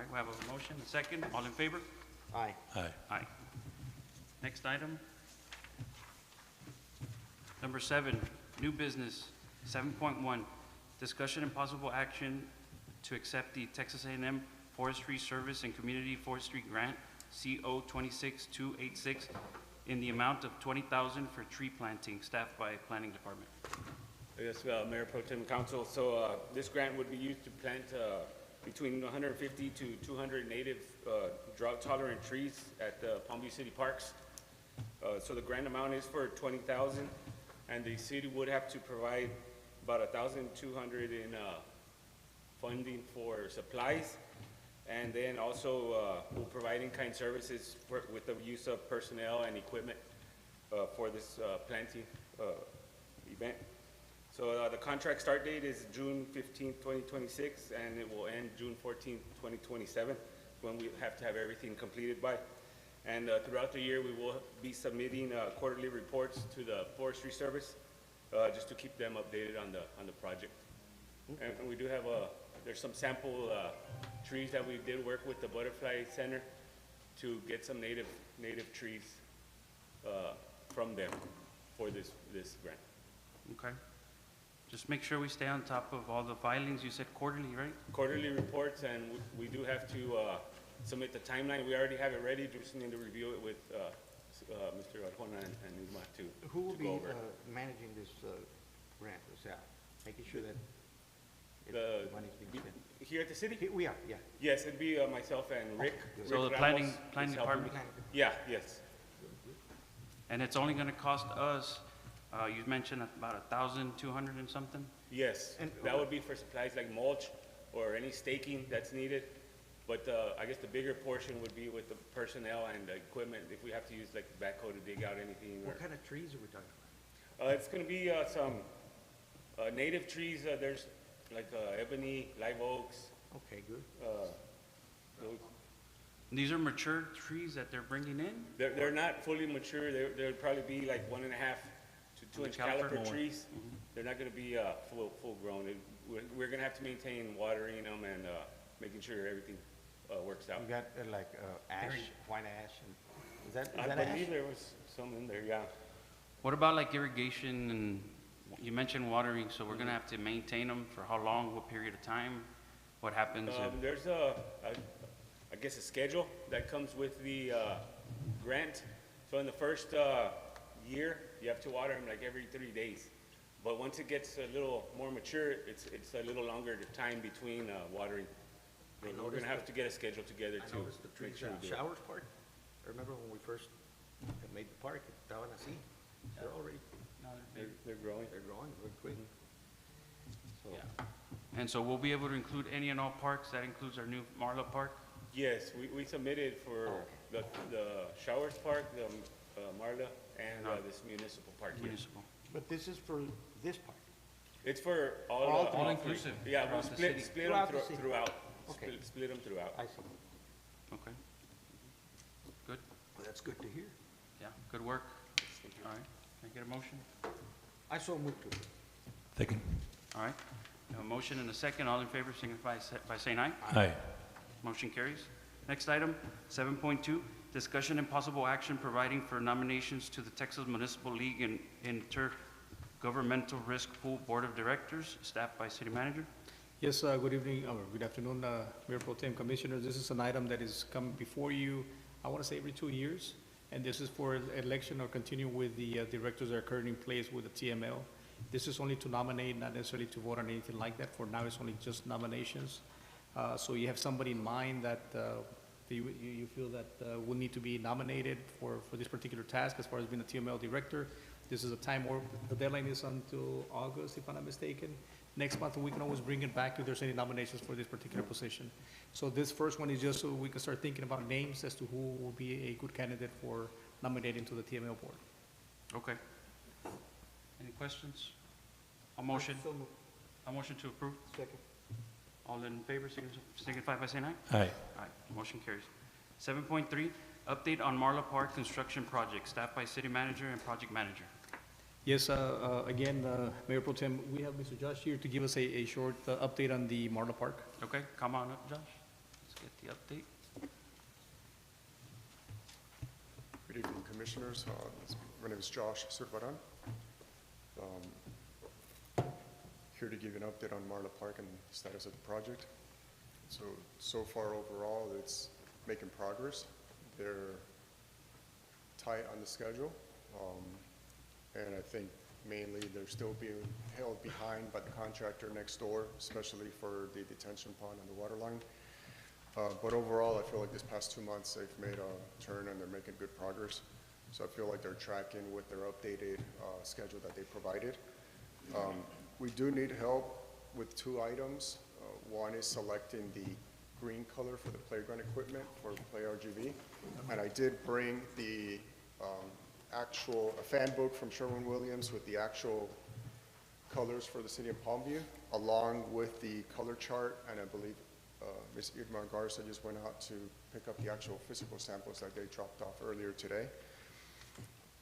right, we have a motion, a second. All in favor? Aye. Aye. Aye. Next item. Number 7, new business. 7.1, discussion and possible action to accept the Texas A&M Forestry Service and Community Forestry Grant, CO 26286, in the amount of $20,000 for tree planting, staffed by Planning Department. Yes, Mayor Pro Tem Council. So this grant would be used to plant between 150 to 200 native drought-tolerant trees at Palm Beach City Parks. So the grant amount is for $20,000, and the city would have to provide about $1,200 in funding for supplies, and then also we'll provide in-kind services with the use of personnel and equipment for this planting event. So the contract start date is June 15th, 2026, and it will end June 14th, 2027, when we have to have everything completed by. And throughout the year, we will be submitting quarterly reports to the Forestry Service, just to keep them updated on the project. And we do have there's some sample trees that we did work with the Butterfly Center to get some native trees from them for this grant. Okay. Just make sure we stay on top of all the filings. You said quarterly, right? Quarterly reports, and we do have to submit the timeline. We already have it ready, just need to review it with Mr. Arjona and Isma to Who will go be over it. managing this grant, making sure that The- the money's being spent? Here at the city? We are, yeah. Yes, it'd be myself and Rick. good. So Rick the Ramos planning is helping. department, Yeah, yes. and it's only gonna cost us, you mentioned about 1,200 and something? Yes, And- that would be for supplies like mulch or any staking that's needed. But I guess the bigger portion would be with the personnel and the equipment, if we have to use like backhoe to dig out anything. What Or kind of trees are we talking about? It's gonna be some native trees. There's like ebony, live oaks. Okay, good. Those- These are mature trees that they're bringing in? They're not fully mature. They'll probably be like 1.5 to 2-inch Caliper? caliper trees. They're not gonna be full grown. We're gonna have to maintain watering them and making sure everything works out. You got like ash, white ash, and is that I ash? believe there was some in there, yeah. What about like irrigation and, you mentioned watering, so we're gonna have to maintain them for how long, what period of time? What happens if, There's I guess a schedule that comes with the grant. So in the first year, you have to water them like every 3 days. But once it gets a little more mature, it's a little longer the time between watering. We're noticed gonna have to get a schedule together I to noticed the make trees sure we at do it. Showers Park. I remember when we first made the park, estaban así. They're already, They're growing. they're growing really quick. So, yeah. And so we'll be able to include any and all parks, that includes our new Marla Park? Yes, we submitted for the Showers Park, the Marla, and this municipal park here. Municipal. but this is for this park. It's for All all three. All three. inclusive Yeah, we'll throughout the city. split Throughout them the city. throughout. Okay. Split them throughout. I see. Okay. Good, Well, that's good to hear. yeah, good work. All right, can I get a motion? I so moved to. Second. All right, we have a motion and a second. All in favor, signify by saying aye. Aye. Motion carries. Next item, 7.2, discussion and possible action providing for nominations to the Texas Municipal League and Intergovernmental Risk Pool Board of Directors, staffed by City Manager. Yes, good evening, or good afternoon, Mayor Pro Tem Commissioners. This is an item that is come before you, I want to say every 2 years, and this is for election or continue with the directors that are currently in place with the TML. This is only to nominate, not necessarily to vote on anything like that. For now, it's only just nominations. So you have somebody in mind that you feel that will need to be nominated for this particular task as far as being a TML director. This is a time, or the deadline is until August, if I'm not mistaken. Next month, we can always bring it back if there's any nominations for this particular position. So this first one is just so we can start thinking about names as to who will be a good candidate for nominating to the TML board. Okay. Any questions? A motion, So moved. a motion to approve. Second. All in favor, signify by saying aye. Aye. Aye, motion carries. 7.3, update on Marla Park construction project, staffed by City Manager and Project Manager. Yes, again, Mayor Pro Tem, we have Mr. Josh here to give us a short update on the Marla Park. Okay, come on up, Josh. Let's get the update. Good evening, Commissioners. My name is Josh Surbaran. Here to give you an update on Marla Park and the status of the project. So far overall, it's making progress. They're tight on the schedule. And I think mainly they're still being held behind by the contractor next door, especially for the detention pond and the water line. But overall, I feel like this past 2 months, they've made a turn and they're making good progress. So I feel like they're tracking with their updated schedule that they provided. We do need help with 2 items. One is selecting the green color for the playground equipment for Play RGB. And I did bring the a fan book from Sherwin-Williams with the actual colors for the city of Palmview, along with the color chart, and I believe Ms. Irma Garza just went out to pick up the actual physical samples that they dropped off earlier today.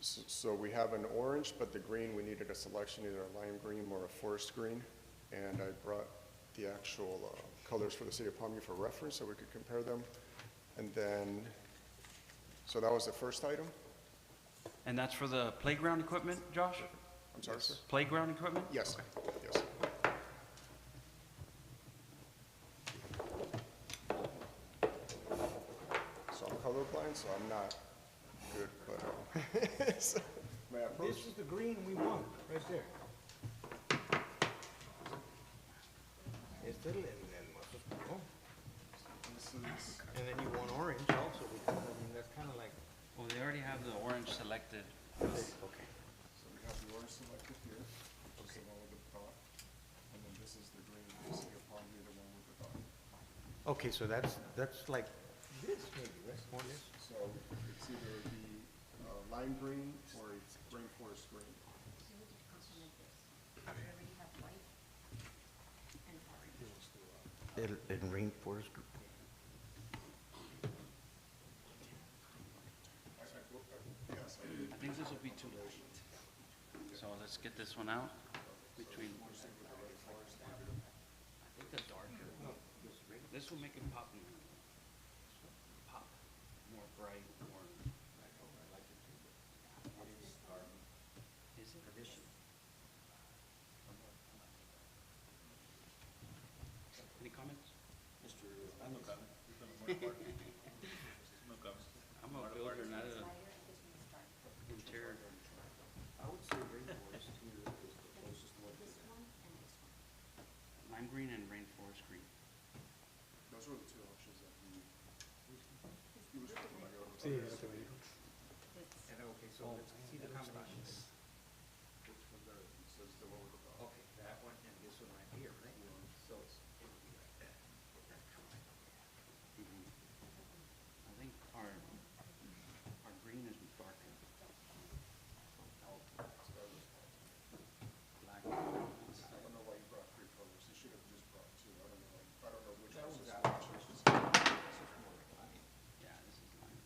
So we have an orange, but the green, we needed a selection, either a lime green or a forest green. And I brought the actual colors for the city of Palmview for reference so we could compare them. And then, so that was the first item. And that's for the playground equipment, Josh? I'm sorry, sir? Playground equipment? Yes, Okay. yes. So I'm colorblind, so I'm not good, but, so, may I approach? This is the green we want, right there. Este el más oscuro. This is, And then you want orange also, because, I mean, that's kind of like, Well, they already have the orange selected. okay. so we have the orange selected here, which is the one with the dot. And then this is the green, the city of Palmview, the one with the dot. Okay, so that's like this maybe, right? More or less. So it's either the lime green or it's rainforest green. So we could complement this. We already have white and orange. El rainforest. Yes, I think this will be too light. So let's get this one out between. I think the darker. This will make it pop more. Pop, more bright, more. Is it? Any comments? I'm a builder, not a interior. I would say rainforest here is the closest one. This one and this one. Lime green and rainforest green. those were the 2 options that we. Sí, es lo que me dijo. It's And okay, so let's see the combinations. Which one there? It says the one with the dot. Okay, that one and this one right here, right? So it would be like that. I think our green is darker. Black. I don't know why you brought 3 colors. You should have just brought 2. I don't know which That ones. was that one. This is more like lime. Yeah, this is lime.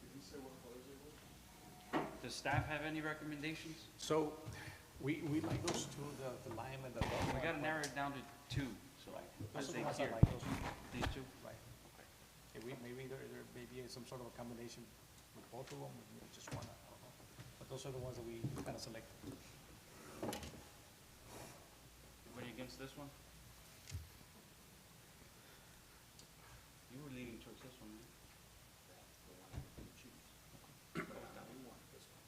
Did you say what colors they were? Does staff have any recommendations? So, we like those 2, the lime and the. We gotta narrow it down to 2, so like, Those as are the they ones I here. like, those, These 2? right. Okay, maybe there may be some sort of a combination with both of them, or maybe just one, I don't know. But those are the ones that we kind of selected. Anybody against this one? You were leaning towards this one, right? That's the one I would choose. But we want this one.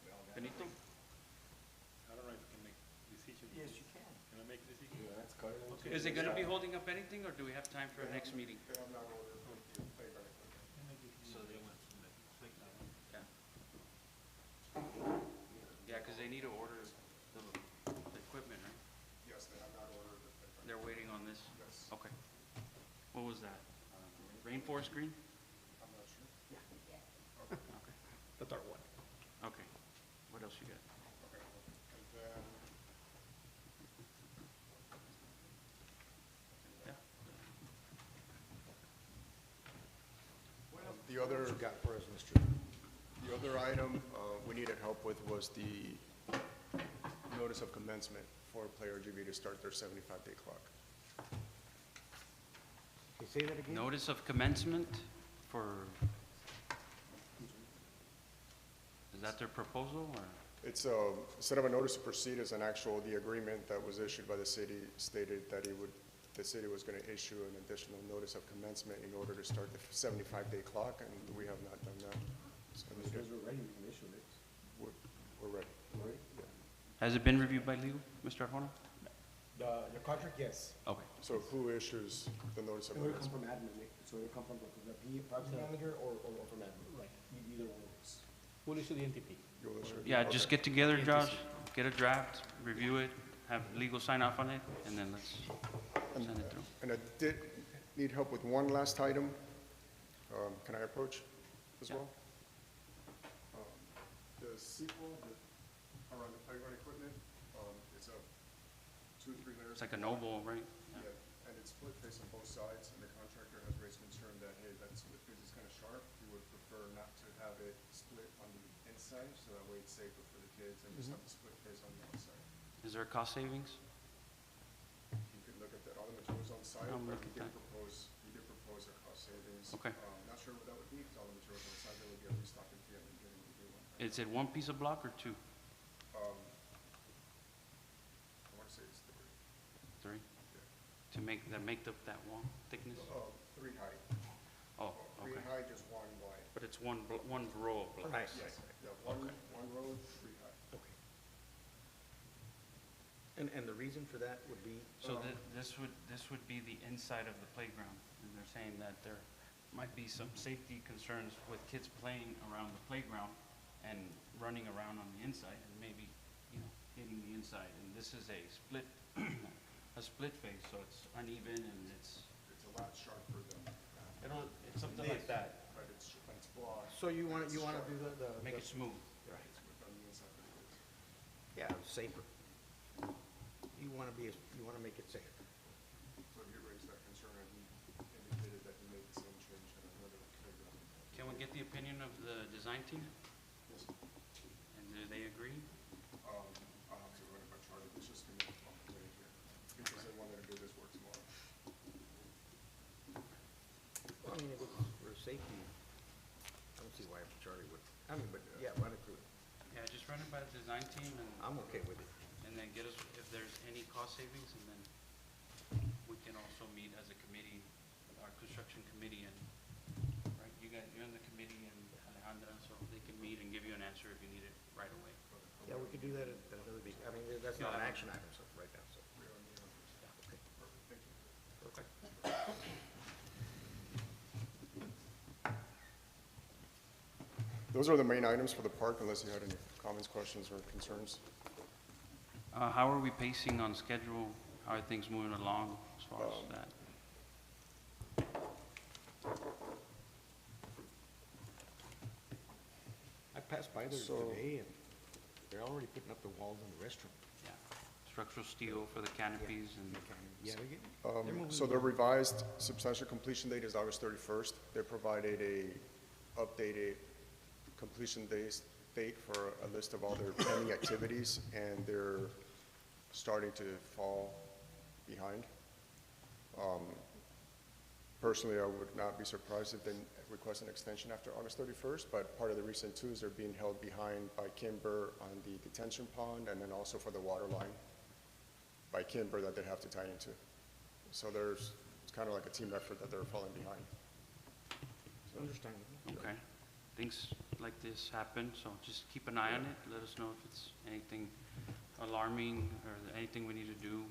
We all got it. Benito? I don't know if you can make decisions. Yes, you can. Can I make a decision? Yeah, that's color. Is it gonna be holding up anything, or do we have time for a next meeting? They have not ordered the playground equipment. So they want to make, Yeah. Yeah, because they need to order the equipment, right? Yes, they have not ordered the playground. They're waiting on this? Yes. Okay. What was that? Rainforest green? I'm not sure. Okay. The dark one. Okay. What else you got? Okay. And then Yeah. the other. What you got for us, Mr.? The other item we needed help with was the notice of commencement for Play RGB to start their 75-day clock. Okay, Say that again? Notice of commencement for, is that their proposal, or? It's, instead of a notice to proceed, it's an actual, the agreement that was issued by the city stated that the city was gonna issue an additional notice of commencement in order to start the 75-day clock, and we have not done that. So we need to- we're ready, we can issue it. we're ready. Right? Yeah. Has it been reviewed by legal, Mr. Arjona? The contract, yes. Okay. So who issues the notice of It will come commencement? from admin, Nick. So it'll come from the project manager or from admin. Right. Either one of us. We'll issue the NTP. You'll issue it? Yeah, Okay. just get together, Josh, get a draft, review it, have legal sign off on it, and then let's send it through. And I did need help with one last item. Can I approach as Yeah. well? The sequel around the playground equipment, it's a 2-3 layers. It's like a noble, right? Yeah, and it's split face on both sides, and the contractor has raised concern that, hey, that split face is kind of sharp. He would prefer not to have it split on the inside, so that way it's safer for the kids, and just have the split face on the outside. Is there a cost savings? You could look at that, all the materials on site, I'll but look he at did that. propose a cost savings. Okay. Not sure what that would be, because all the materials on site, there would be a restocking fee at the beginning of the one. Is it one piece of block or two? I want to say it's Three? To make, that make up that wall thickness? 3 high. Oh, 3 okay. high, just 1 wide. But it's one row of blocks? Nice. Yes, yeah, one Okay. row, 3 high. Okay. And the reason for that would be? So this would be the inside of the playground, and they're saying that there might be some safety concerns with kids playing around the playground and running around on the inside, and maybe, hitting the inside, and this is a split, face, so it's uneven and it's It's a lot sharper than, it's something like that, but it's broad. So you want to do the. make it smooth. Right. It's on the inside of the kids. Yeah, safer. You want to make it safe. So he raised that concern, and he indicated that he made the same change in another playground. Can we get the opinion of the design team, Yes. and do they agree? I'll have to run it by Charlie, it's just gonna be off the way here, because they wanted to do this work tomorrow. Well, I mean, if it's for safety, I don't see why Charlie would, but yeah, run it through. Yeah, just run it by the design team and I'm okay with it. then get us, if there's any cost savings, and then we can also meet as a committee, our construction committee, and, right, you're on the committee, and Alejandra, so they can meet and give you an answer if you need it right away. Yeah, we could do that at another meeting. I mean, that's not an action item so right now, so. Okay. Thank you. Perfect. Those are the main items for the park, unless you had any comments, questions, or concerns. How are we pacing on schedule? How are things moving along as far as that? I passed by there So- today, and they're already putting up the walls in the restroom. Yeah, structural steel for the canopies and, Yeah, they're moving. So the revised substantial completion date is August 31st. They provided a updated completion date for a list of all their pending activities, and they're starting to fall behind. Personally, I would not be surprised if they request an extension after August 31st, but part of the reason too is they're being held behind by Kimber on the detention pond, and then also for the water line by Kimber that they have to tie into. So it's kind of like a team effort that they're falling behind. Understandable. okay. Things like this happen, so just keep an eye on it. Let us know if it's anything alarming or anything we need to do,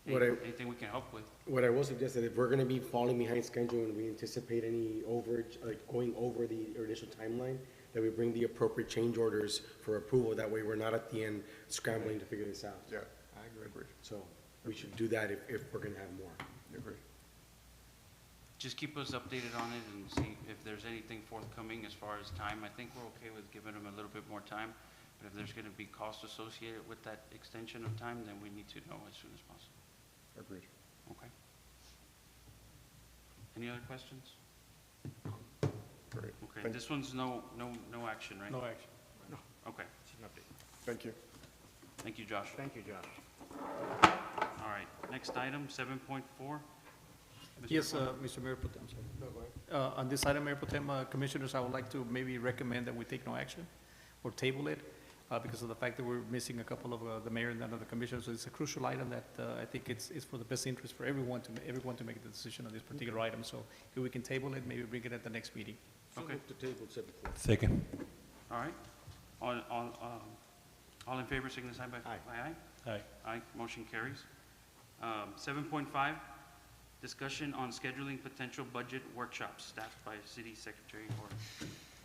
anything we can help with. What I will suggest is if we're gonna be falling behind schedule and we anticipate any overage, like going over the initial timeline, that we bring the appropriate change orders for approval. That way we're not at the end scrambling to figure this out. Yeah, I agree. agreed, So we should do that if we're gonna have more. agreed. Just keep us updated on it and see if there's anything forthcoming as far as time. I think we're okay with giving them a little bit more time, but if there's gonna be costs associated with that extension of time, then we need to know as soon as possible. Agreed. Okay? Any other questions? Great. Okay, Thank- this one's no action, right? No action. Okay, It's an update. Thank you. thank you, Josh. Thank you, Josh. All right, next item, 7.4. Mr. Yes, Alfonso? Mr. Mayor Pro Tem, sorry. No, go ahead. On this item, Mayor Pro Tem, Commissioners, I would like to maybe recommend that we take no action or table it because of the fact that we're missing a couple of the mayor and none of the commissioners. So it's a crucial item that I think it's for the best interest for everyone to make the decision on this particular item. So if we can table it, maybe bring it at the next meeting. So Okay. move to table 7.4. Second. All right. All in favor, signify by Aye. aye. Aye. Aye, motion carries. 7.5, discussion on scheduling potential budget workshops, staffed by City Secretary Horn.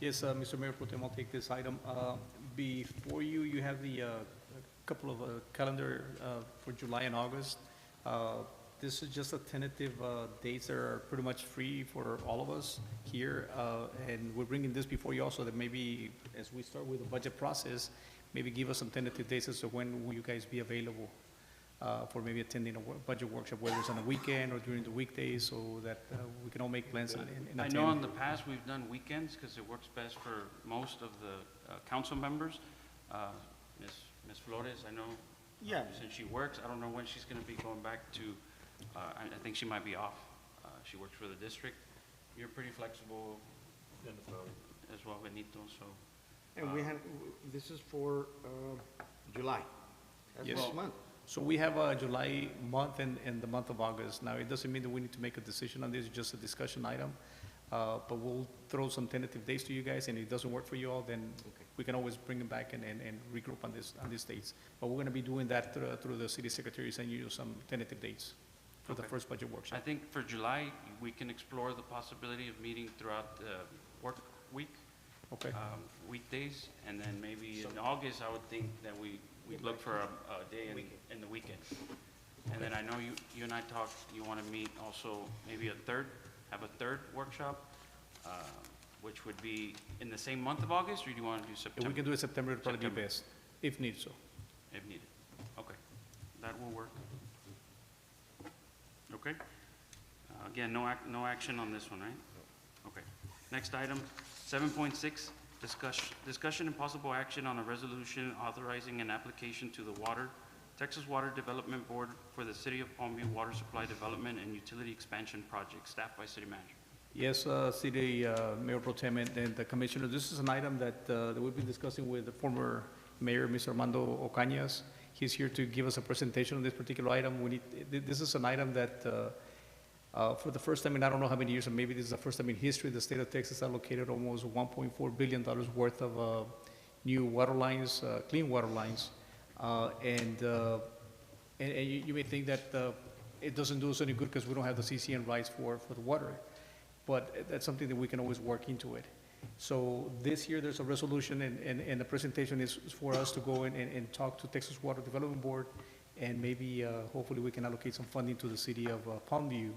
Yes, Mr. Mayor Pro Tem, I'll take this item. Before you, you have the couple of calendar for July and August. This is just a tentative dates that are pretty much free for all of us here. And we're bringing this before you also that maybe as we start with the budget process, maybe give us some tentative dates as to when will you guys be available for maybe attending a budget workshop, whether it's on a weekend or during the weekdays, so that we can all make plans and I attend. know in the past, we've done weekends because it works best for most of the council members. Ms. Flores, I know, Yeah. since she works, I don't know when she's going to be going back to, I think she might be off. She works for the district. You're pretty flexible as well, Benito, so. And we had, this is for July. That's Yes. next month. So we have a July month and the month of August. Now, it doesn't mean that we need to make a decision on this, it's just a discussion item. But we'll throw some tentative dates to you guys, and if it doesn't work for you all, then we can always bring them back and regroup on these dates. But we're gonna be doing that through the city secretary, sending you some tentative dates for the Okay. first budget I workshop. think for July, we can explore the possibility of meeting throughout the work week, Okay, weekdays, and then maybe in August, I would think that we'd look for a day in the weekend. And then I know you and I talked, you want to meet also maybe have a third workshop, which would be in the same month of August, or do you want to do if September? we can do it September, it'd probably be September. best, if needed so. If needed. Okay, that will work. Okay. Again, no action on this one, right? Okay. Next item, 7.6, discussion and possible action on a resolution authorizing an application to the Texas Water Development Board for the City of Palmview Water Supply Development and Utility Expansion Project, staffed by City Manager. Yes, City Mayor Pro Tem and the Commissioner, this is an item that we've been discussing with the former Mayor, Mr. Armando Ocañas. He's here to give us a presentation on this particular item. This is an item that, for the first time in I don't know how many years, or maybe this is the first time in history, the state of Texas allocated almost $1.4 billion worth of new water lines, clean water lines. And you may think that it doesn't do us any good because we don't have the CCN rights for the water. But that's something that we can always work into it. So this year, there's a resolution, and the presentation is for us to go and talk to Texas Water Development Board, and maybe, hopefully, we can allocate some funding to the city of Palmview.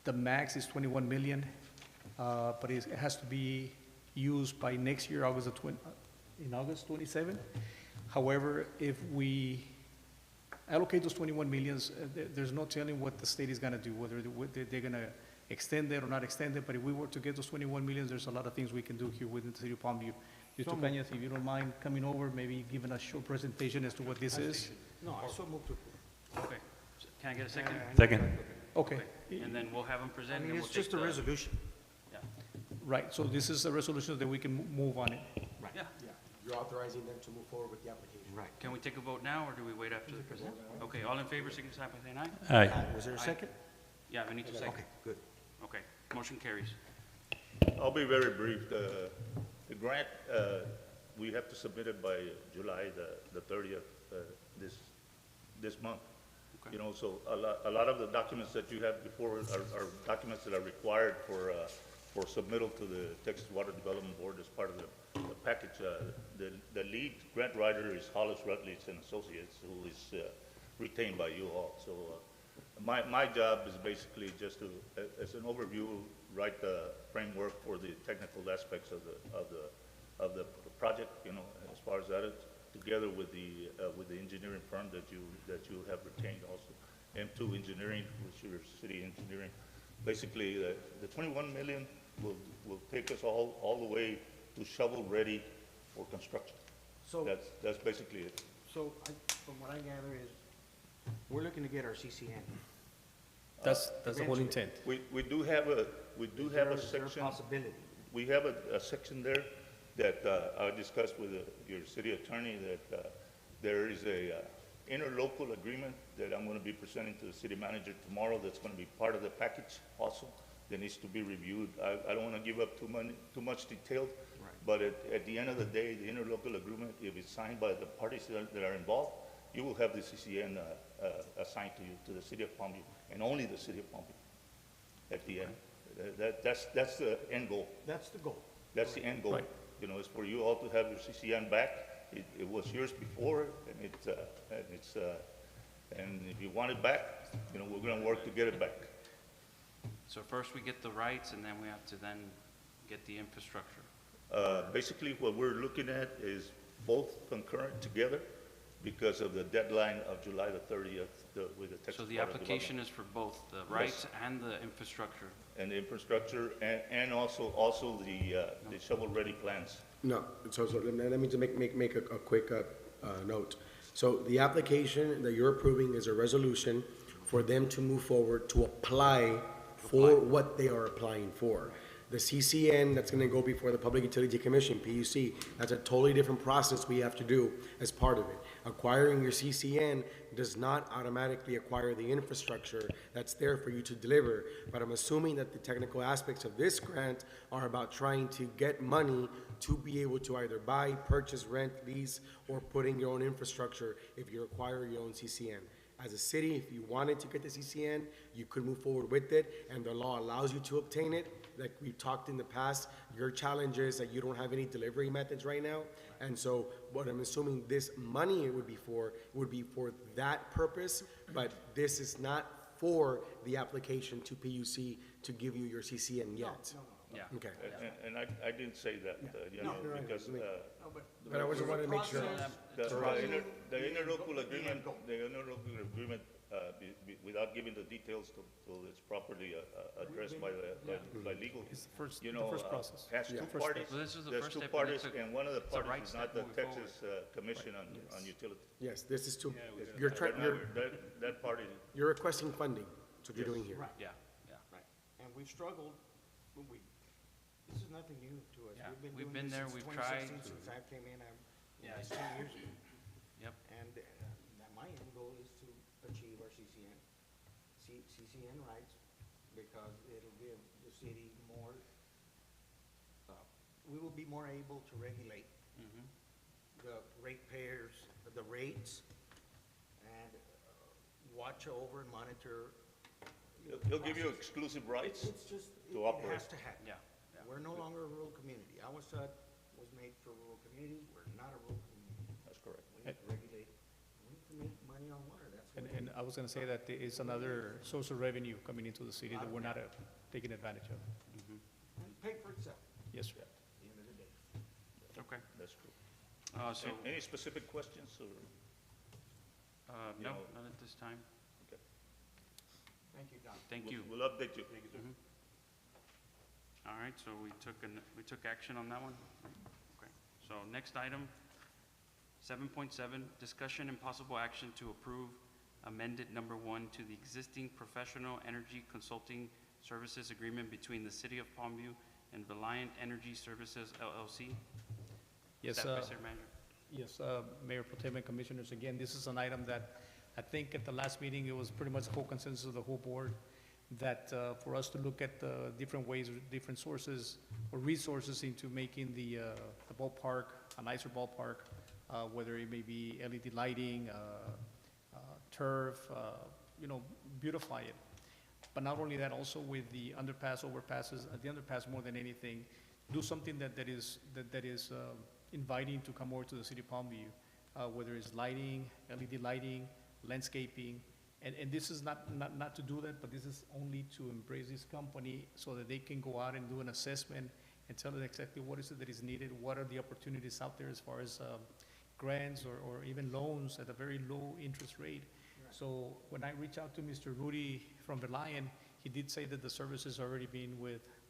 The max is 21 million, but it has to be used by next year, August 27. However, if we allocate those 21 millions, there's no telling what the state is gonna do, whether they're gonna extend it or not extend it, but if we were to get those 21 millions, there's a lot of things we can do here within the city of Palmview. Mr. Cañas, if you don't mind coming over, maybe giving a short presentation as to what this is. No, I so moved to. Okay. Can I get a second? Second. Okay, And then we'll have them I present. mean, and it's we'll take just a the- resolution. Yeah. right, so this is a resolution that we can move on it. Yeah. Yeah, you're authorizing them to move forward with the application. Right. Can we take a vote now, or do we wait after the present? Okay, all in favor, signify by saying aye. Aye. Was there a Aye. second? Yeah, we need to second. Okay, good. Okay, motion carries. I'll be very brief. The grant, we have to submit it by July the 30th, this month. Okay. You know, so a lot of the documents that you have before are documents that are required for submittal to the Texas Water Development Board as part of the package. The lead grant writer is Hollis Rutledge and Associates, who is retained by you all. So my job is basically just to, as an overview, write the framework for the technical aspects of the project, you know, as far as that is, together with the engineering firm that you have retained also, M2 Engineering, which is city engineering. Basically, the 21 million will take us all the way to shovel-ready for construction. So, That's basically it. from what I gather is, we're looking to get our CCN. That's the whole intent. We do have a Is there a section. possibility? We have a section there that I discussed with your city attorney, that there is a interlocal agreement that I'm going to be presenting to the city manager tomorrow, that's going to be part of the package also, that needs to be reviewed. I don't want to give up too much detail, but at the end of the day, the interlocal agreement, if it's signed by the parties that are involved, you will have the CCN assigned to you, to the city of Palmview, and only the city of Palmview at the end. That's the end goal. That's the goal. That's the end goal. Right. You know, is for you all to have your CCN back. It was yours before, and and if you want it back, you know, we're gonna work to get it back. So first we get the rights, and then we have to then get the infrastructure. Basically, what we're looking at is both concurrent together because of the deadline of July the 30th with the Texas So the Water application is for both the rights and the infrastructure. Development. And the infrastructure, and also the shovel-ready plans. No, so let me just make a quick note. So the application that you're approving is a resolution for them to move forward to apply for what they are applying for. The CCN, that's gonna go before the Public Utility Commission, PUC, that's a totally different process we have to do as part of it. Acquiring your CCN does not automatically acquire the infrastructure that's there for you to deliver, but I'm assuming that the technical aspects of this grant are about trying to get money to be able to either buy, purchase, rent, lease, or put in your own infrastructure if you acquire your own CCN. As a city, if you wanted to get the CCN, you could move forward with it, and the law allows you to obtain it. Like we've talked in the past, your challenge is that you don't have any delivery methods right now. And so what I'm assuming this money would be for that purpose, but this is not for the application to PUC to give you your CCN yet. Yeah. Okay. And I didn't say that, you know, because But I just wanted to make sure. the interlocal agreement, without giving the details till it's properly addressed by legal, It's the first, you the know, first process. has two First parties. Well, this is the There's first two step, and parties, it's a- and one of the it's a right parties is not step the moving forward. Texas Commission on Utilities. Yes, this is to, That- That party, you're requesting funding, that's what you're doing here. Right. Yeah, yeah. Right. And we've struggled, this is nothing new to us. Yeah, we've doing been this there, since we've tried. 2016, since I came in, Yeah. it's 2 years ago. Yep. And my end goal is to achieve our CCN rights, because it'll give the city more, we will be more able to regulate Mhm. the ratepayers, the rates, and watch over and monitor. he'll give you exclusive rights. It's just, to it operate. has to happen. Yeah, yeah. We're no longer a rural community. Awasad was made for rural communities. We're not a rural community. That's correct. We need to regulate, we need to make money on water. That's what. And I was gonna say that there is another source of revenue coming into the city that we're not taking advantage of. And pay for itself Yes, sir. at the end of the day. Okay. That's true. So, Any specific questions, or? no, know- not at this time. Okay. Thank you, Don. Thank you. We'll update you. Thank you, sir. All right, so we took action on that one? Okay. So next item, 7.7, discussion and possible action to approve amended number 1 to the existing professional energy consulting services agreement between the City of Palmview and Reliant Energy Services LLC. Yes, Staff by City Manager. Yes, Mayor Pro Tem and Commissioners, again, this is an item that I think at the last meeting, it was pretty much the whole consensus of the whole board that for us to look at the different ways, different sources or resources into making the ballpark a nicer ballpark, whether it may be LED lighting, turf, you know, beautify it. But not only that, also with the underpass, overpasses, the underpass more than anything, do something that is inviting to come over to the city of Palmview, whether it's lighting, LED lighting, landscaping, and this is not to do that, but this is only to embrace this company so that they can go out and do an assessment and tell us exactly what is it that is needed, what are the opportunities out there as far as grants or even loans at a very low interest rate. So when I reached out to Mr. Rudy from Reliant, he did say that the service is already being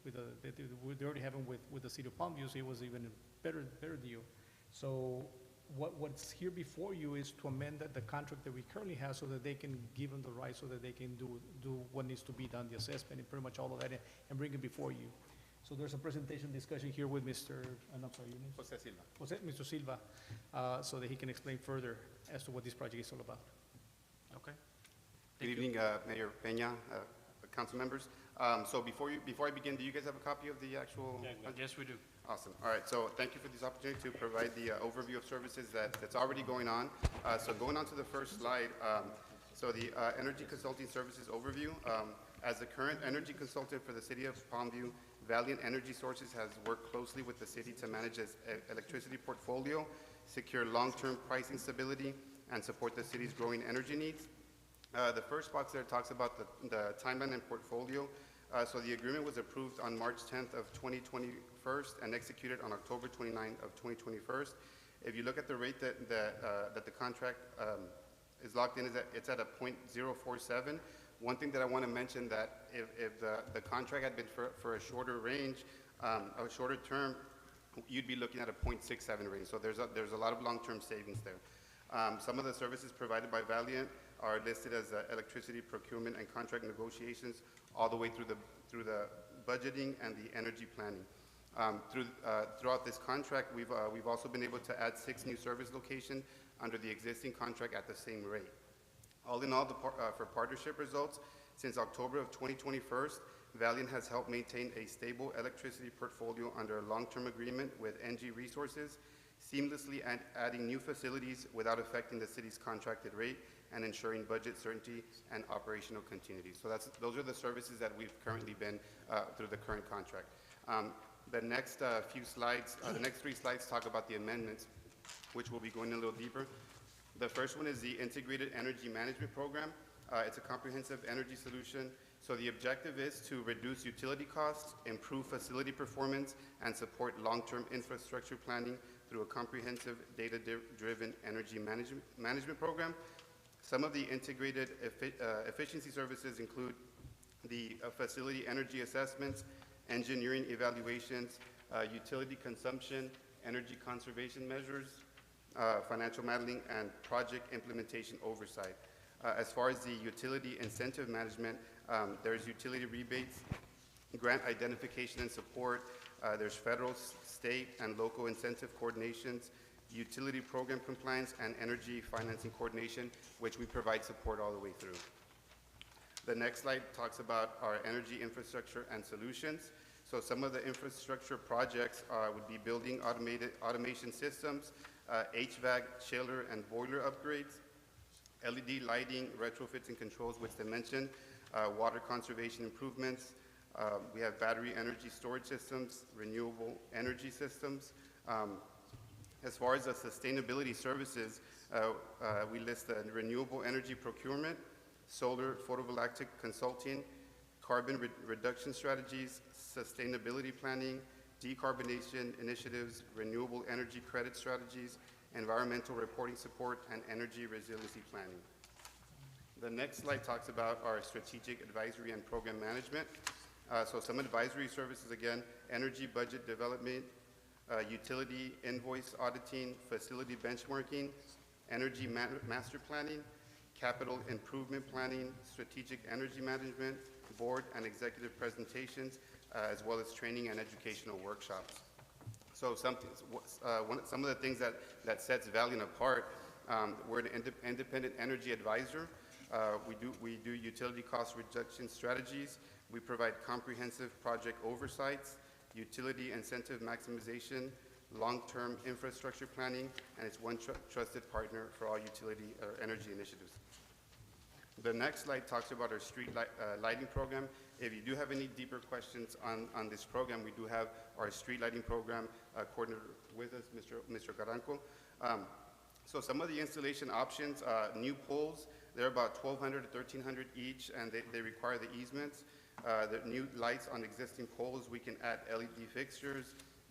they already have them with the city of Palmview, so it was even a better deal. So what's here before you is to amend the contract that we currently have so that they can give them the right so that they can do what needs to be done, the assessment and pretty much all of that, and bring it before you. So there's a presentation discussion here with Mr., and I'm sorry, your name? Jose Silva. Jose, Mr. Silva, so that he can explain further as to what this project is all about. Okay. Good evening, Mayor Peña, council members. So before I begin, do you guys have a copy of the actual? Yes, we do. Awesome. All right, so thank you for this opportunity to provide the overview of services that's already going on. So going on to the first slide, so the Energy Consulting Services Overview. As the current energy consultant for the city of Palmview, Valiant Energy Sources has worked closely with the city to manage its electricity portfolio, secure long-term pricing stability, and support the city's growing energy needs. The first box there talks about the timeline and portfolio. So the agreement was approved on March 10th of 2021 and executed on October 29th of 2021. If you look at the rate that the contract is locked in, it's at a 0.047. One thing that I want to mention that if the contract had been for a shorter range, a shorter term, you'd be looking at a 0.67 range. So there's a lot of long-term savings there. Some of the services provided by Valiant are listed as electricity procurement and contract negotiations, all the way through the budgeting and the energy planning. Throughout this contract, we've also been able to add 6 new service locations under the existing contract at the same rate. All in all, for partnership results, since October of 2021, Valiant has helped maintain a stable electricity portfolio under a long-term agreement with NG Resources, seamlessly adding new facilities without affecting the city's contracted rate and ensuring budget certainty and operational continuity. So those are the services that we've currently been through the current contract. The next few slides, the next 3 slides talk about the amendments, which we'll be going a little deeper. The first one is the Integrated Energy Management Program. It's a comprehensive energy solution. So the objective is to reduce utility costs, improve facility performance, and support long-term infrastructure planning through a comprehensive data-driven energy management program. Some of the integrated efficiency services include the facility energy assessments, engineering evaluations, utility consumption, energy conservation measures, financial modeling, and project implementation oversight. As far as the utility incentive management, there's utility rebates, grant identification and support, there's federal, state, and local incentive coordinations, utility program compliance, and energy financing coordination, which we provide support all the way through. The next slide talks about our energy infrastructure and solutions. So some of the infrastructure projects would be building automation systems, HVAC, chiller, and boiler upgrades, LED lighting, retrofits and controls, which they mentioned, water conservation improvements. We have battery energy storage systems, renewable energy systems. As far as the sustainability services, we list the renewable energy procurement, solar photovoltaic consulting, carbon reduction strategies, sustainability planning, decarbonation initiatives, renewable energy credit strategies, environmental reporting support, and energy resiliency planning. The next slide talks about our strategic advisory and program management. So some advisory services, again, energy budget development, utility invoice auditing, facility benchmarking, energy master planning, capital improvement planning, strategic energy management, board and executive presentations, as well as training and educational workshops. So some of the things that sets Valiant apart, we're an independent energy advisor. We do utility cost reduction strategies. We provide comprehensive project oversights, utility incentive maximization, long-term infrastructure planning, and it's one trusted partner for all utility or energy initiatives. The next slide talks about our street lighting program. If you do have any deeper questions on this program, we do have our street lighting program coordinator with us, Mr. Carranco. So some of the installation options, new poles, they're about 1,200 to 1,300 each, and they require the easements. The new lights on existing poles, we can add LED fixtures,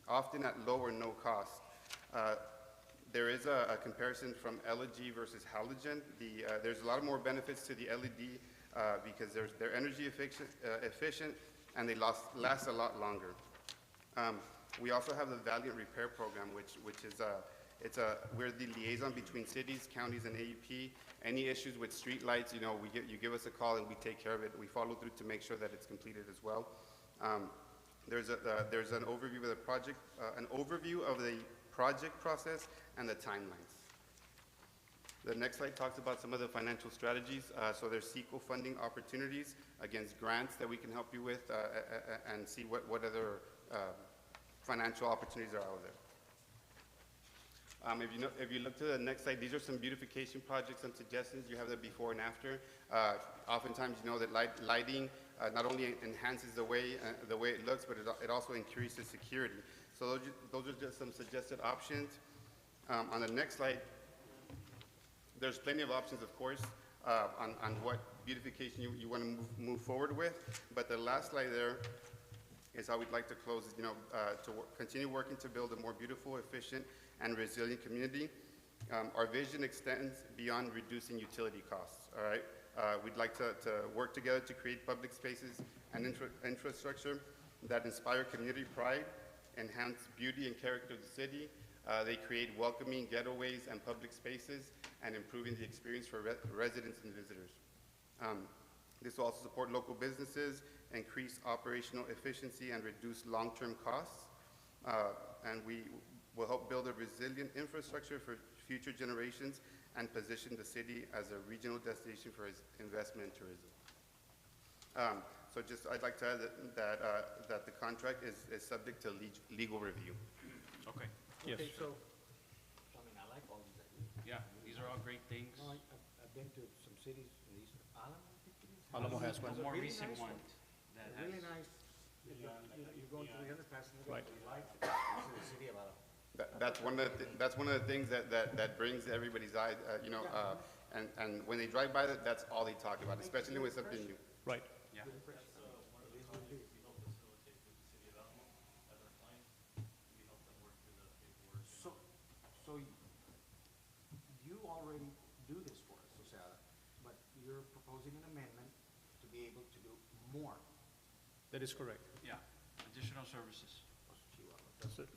often at low or no cost. There is a comparison from LED versus halogen. There's a lot more benefits to the LED because they're energy efficient and they last a lot longer. We also have the Valiant Repair Program, which is we're the liaison between cities, counties, and AEP. Any issues with street lights, you give us a call and we take care of it. We follow through to make sure that it's completed as well. There's an overview of the project, process and the timelines. The next slide talks about some of the financial strategies. So there's CEQA funding opportunities against grants that we can help you with and see what other financial opportunities are out there. If you look to the next slide, these are some beautification projects, some suggestions. You have the before and after. Oftentimes, you know that lighting not only enhances the way it looks, but it also increases security. So those are just some suggested options. On the next slide, there's plenty of options, of course, on what beautification you want to move forward with. But the last slide there is how we'd like to close, continue working to build a more beautiful, efficient, and resilient community. Our vision extends beyond reducing utility costs, all right? We'd like to work together to create public spaces and infrastructure that inspire community pride, enhance beauty and character of the city. They create welcoming getaways and public spaces, and improving the experience for residents and visitors. This will also support local businesses, increase operational efficiency, and reduce long-term costs. And we will help build a resilient infrastructure for future generations and position the city as a regional destination for investment and tourism. I'd like to add that the contract is subject to legal review. Okay. Yes. Okay, so, I like all these ideas. Yeah, these are all great things. No, I've been to some cities in East Alamo, I think it is. Alamo has one. The more Really recent nice one ones. that They're really has, nice. You're going through the underpass and Right. the lights. This is the city of Alamo. That's one of the things that brings everybody's eye, and when they drive by that, that's all they talk about, especially with something new. Right. yeah. Good impression. It is what it is. So you already do this for us, o sea, but you're proposing an amendment to be able to do more. That is correct. Yeah, additional services.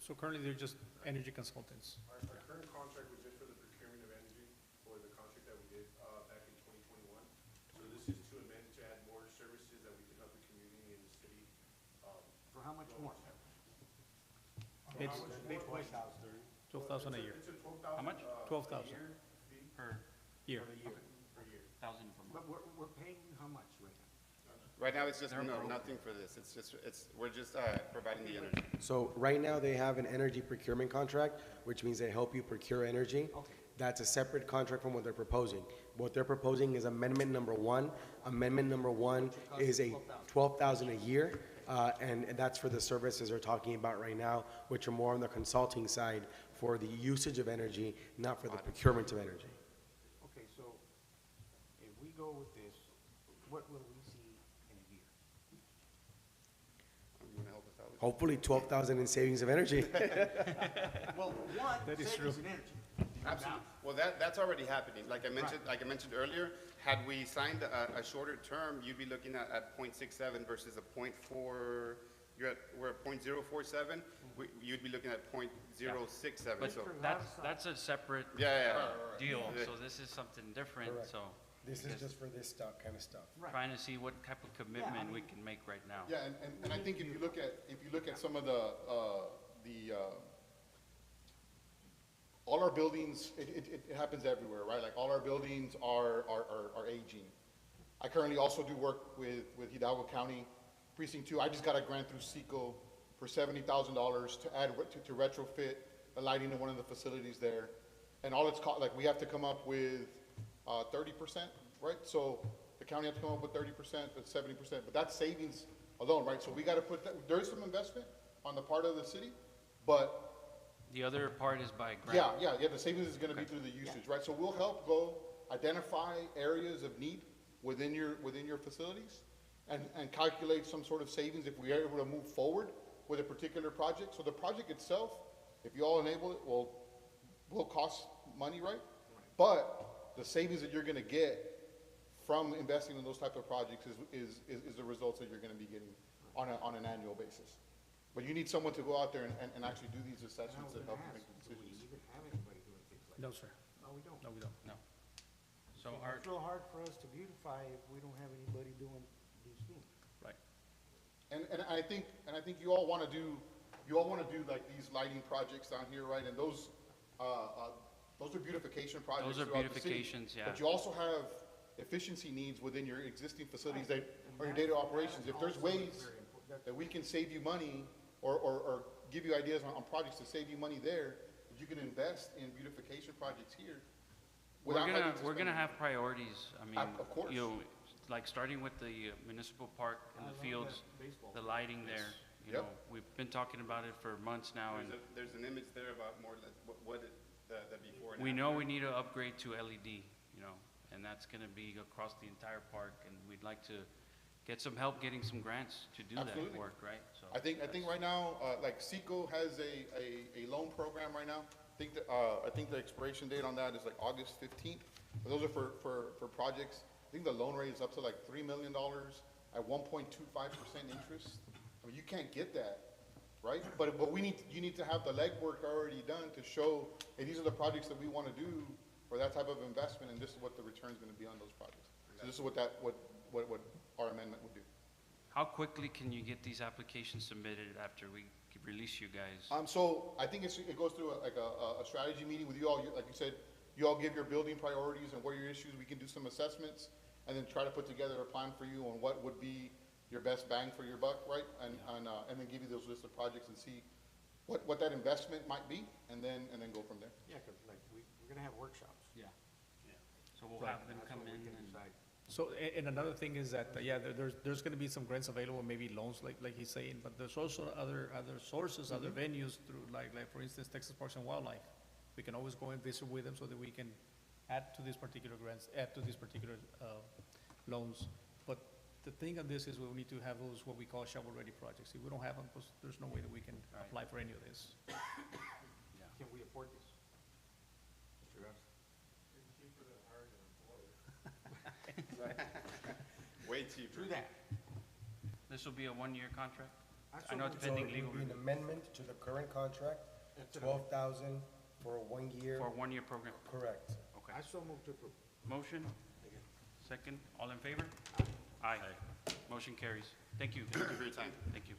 So currently, they're just energy consultants. Our current contract was just for the procurement of energy for the contract that we did back in 2021. So this is to amend to add more services that we can help the community and the city. For how much more? It's Big question. 12,000 a year. It's a 12,000. How much? 12,000 Per year. Per year. thousand per month. But we're paying how much right now? Right now, it's just, They're broke. nothing for this. We're just providing the energy. So right now, they have an energy procurement contract, which means they help you procure energy. Okay. That's a separate contract from what they're proposing. What they're proposing is amendment number one. Amendment number one is a 12,000 a year, and that's for the services they're talking about right now, which are more on the consulting side for the usage of energy, not for the procurement of energy. Okay, so if we go with this, what will we see in a year? You want to help us out with Hopefully 12,000 in savings of energy. Well, one, That is savings true. in energy. Absolutely. Well, that's already happening. Like I mentioned earlier, had we signed a shorter term, you'd be looking at 0.67 versus a 0.4. We're at 0.047. You'd be looking at 0.067. But So that's a separate yeah. deal, Yeah. so this is something different, Correct. so. This is because just for this stuff, kind of stuff. Right. Trying to see what type of commitment we can make right now. Yeah, and I think if you look at some of the all our buildings, it happens everywhere, right? Like all our buildings are aging. I currently also do work with Hidalgo County Precinct 2. I just got a grant through CEQA for $70,000 to add, to retrofit the lighting in one of the facilities there. And all it's called, like we have to come up with 30%, right? So the county has to come up with 30%, that's 70%, but that's savings alone, right? So we gotta put that, there is some investment on the part of the city, but The other part is by grant. yeah, the savings is gonna be through the usage, right? So we'll help go identify areas of need within your facilities and calculate some sort of savings if we are able to move forward with a particular project. So the project itself, if you all enable it, will cost money, right? But the savings that you're gonna get from investing in those type of projects is the results that you're gonna be getting on an annual basis. But you need someone to go out there and actually do these And I assessments was and gonna help you ask, make the do we decisions. even have anybody doing things like No, that? sir. No, we don't. No, we don't. No. So our, It's real hard for us to beautify if we don't have anybody doing these things. Right. And I think you all wanna do like these lighting projects down here, right? And those are beautification projects Those are throughout the city. beautifications, yeah. But you also have efficiency needs within your existing facilities that, And or your that- data operations. If there's also is ways very important. That- that we can save you money or give you ideas on projects to save you money there, that you can invest in beautification projects here. without having to we're gonna spend- have priorities. I mean, Of course. you know, like starting with the municipal park and I the love fields, that baseball. the lighting there. You Yep. know, we've been talking about it for months now, and There's an image there about more than, the before and after. we know we need to upgrade to LED, you know, and that's gonna be across the entire park, and we'd like to get some help getting some grants to do that Absolutely. work, right? So I think right now, like Seco has a loan program right now. I think the expiration date on that is like August 15th. But those are for projects. I think the loan rate is up to like $3 million at 1.25% interest. I mean, you can't get that, right? But you need to have the legwork already done to show, hey, these are the projects that we want to do for that type of investment, and this is what the return's going to be on those projects. So this is what our amendment would do. how quickly can you get these applications submitted after we release you guys? So I think it goes through a strategy meeting with you all. Like you said, you all give your building priorities and what are your issues. We can do some assessments and then try to put together a plan for you on what would be your best bang for your buck, right? And then give you those list of projects and see what that investment might be, and then go from there. Yeah, because like, we're gonna have workshops. Yeah. So we'll have them That's come when we in can and. decide. So, and another thing is that, yeah, there's gonna be some grants available, maybe loans, like he's saying, but there's also other sources, other venues through, like for instance, Texas Parks and Wildlife. We can always go and visit with them so that we can add to these particular grants, add to these particular, loans. But the thing on this is we need to have those, what we call shovel-ready projects. If we don't have them, there's no way that we can Right. apply for any of this. Can we afford this? Mr. Garza? Way cheaper. True that. This will be a one-year contract? I so know it's moved. So pending it legal would be an review amendment to the current contract, That's it. 12,000 for a 1 year. for a one-year program. Correct. Okay. I so move to approve. Motion, second, all in favor? Aye. Motion carries. Thank you. Thank you for your time. Thank you.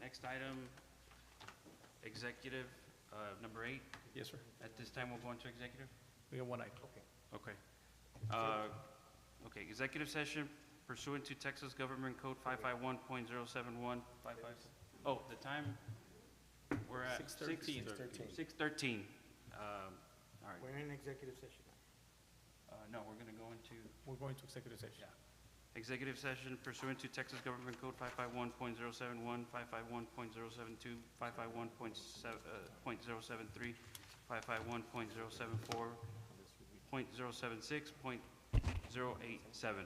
Next item, executive, number 8. Yes, sir. At this time, we'll go into executive? We have one item. Okay. Okay, executive session pursuant to Texas Government Code 551.071, 55, oh, the time, we're at 6:13. 6:13. All right. We're in executive session now. No, we're going to go into, We're going to executive session. yeah. Executive session pursuant to Texas Government Code 551.071, 551.072, 551.073, 551.074, .076, .087.